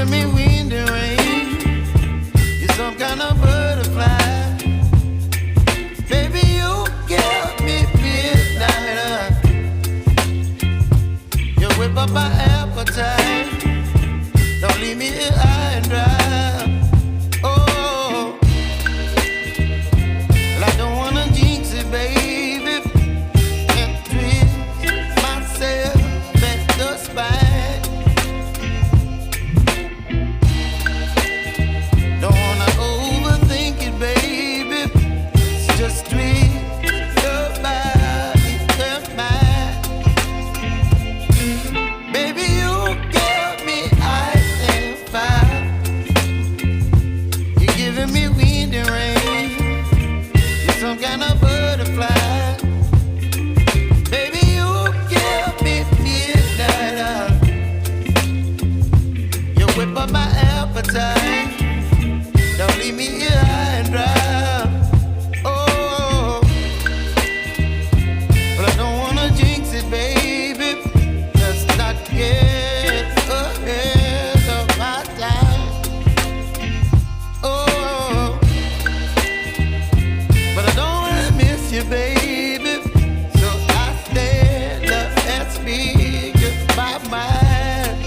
giving me wind and rain. You're some kind of butterfly. Baby, you give me midnight. You whip up my appetite. Don't leave me here high and dry. Oh, well, I don't wanna jinx it, baby, and twist myself at the spine. Don't wanna overthink it, baby. It's just twist your body and mine. Baby, you give me ice and fire. You're giving me wind and rain. You're some kind of butterfly. Baby, you give me midnight. You whip up my appetite. Don't leave me here high and dry. Oh, but I don't wanna jinx it, baby. Let's not get ahead of my time. Oh, but I don't wanna miss you, baby. So I stand up and speak my mind.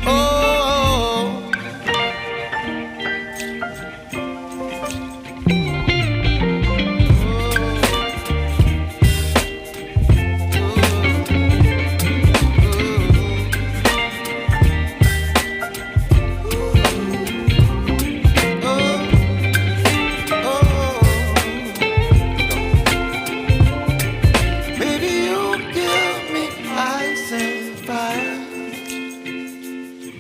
Oh. Baby, you give me ice and fire.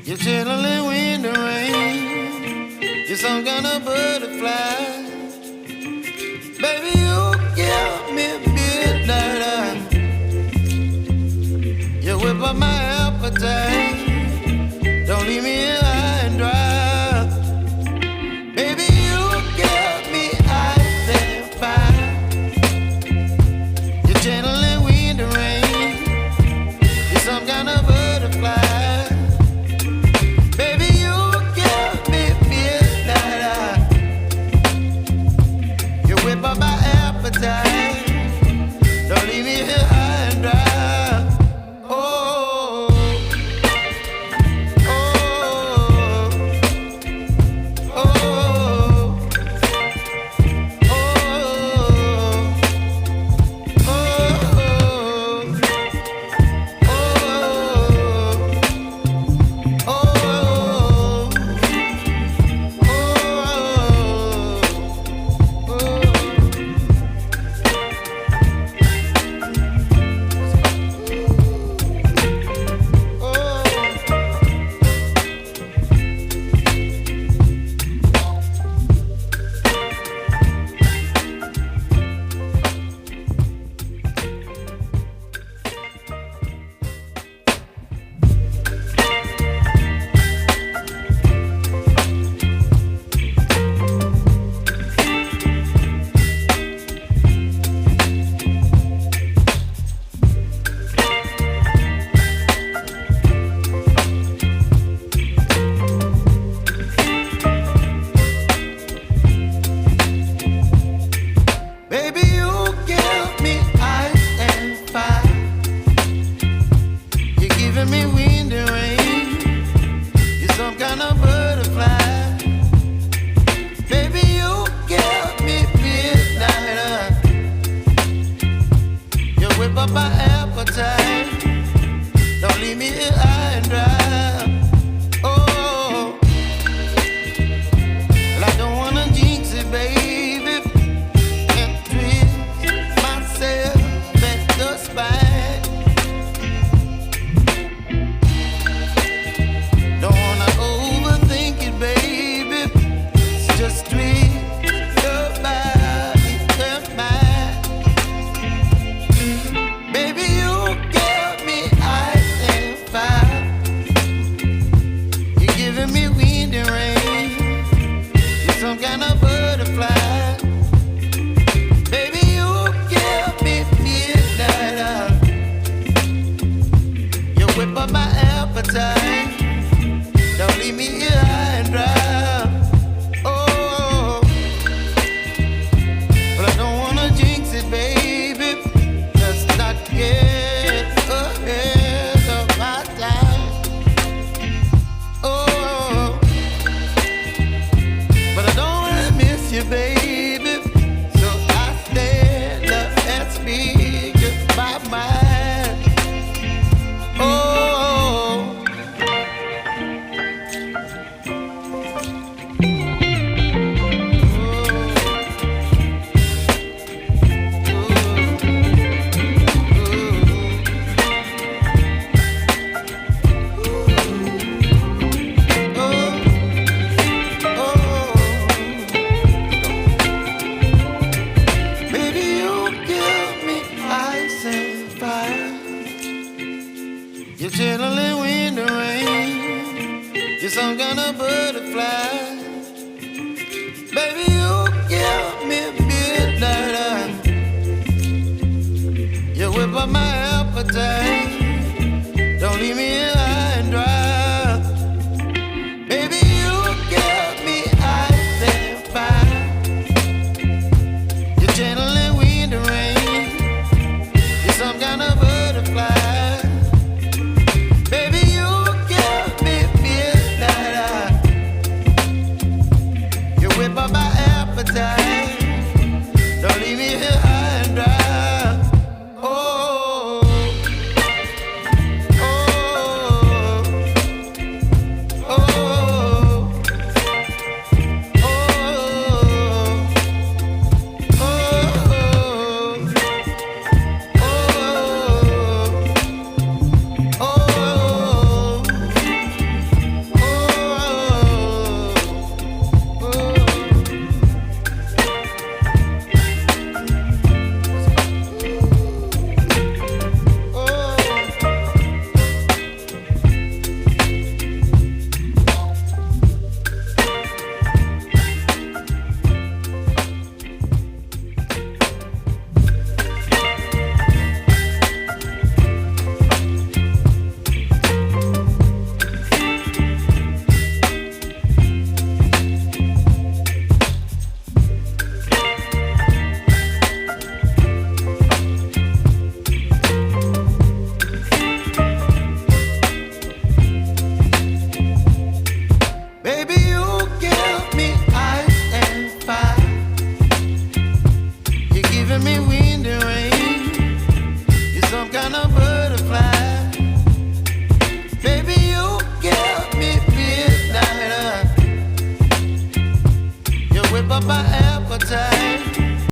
You're chilling wind and rain. You're some kind of butterfly. Baby, you give me midnight. You whip up my appetite. Don't leave me here high and dry. Baby, you give me ice and fire. You're channeling wind and rain. You're some kind of butterfly. Baby, you give me midnight. You whip up my appetite. Don't leave me here high and dry. Oh, leave me here high and dry. Oh, but I don't wanna jinx it, baby. Let's not get ahead of my time. Oh, but I don't wanna miss you, baby. So I stand up and speak just my mind. Oh. You're chilling when the rain. You're some kind of butterfly. Baby, you give me midnight. You whip up my appetite.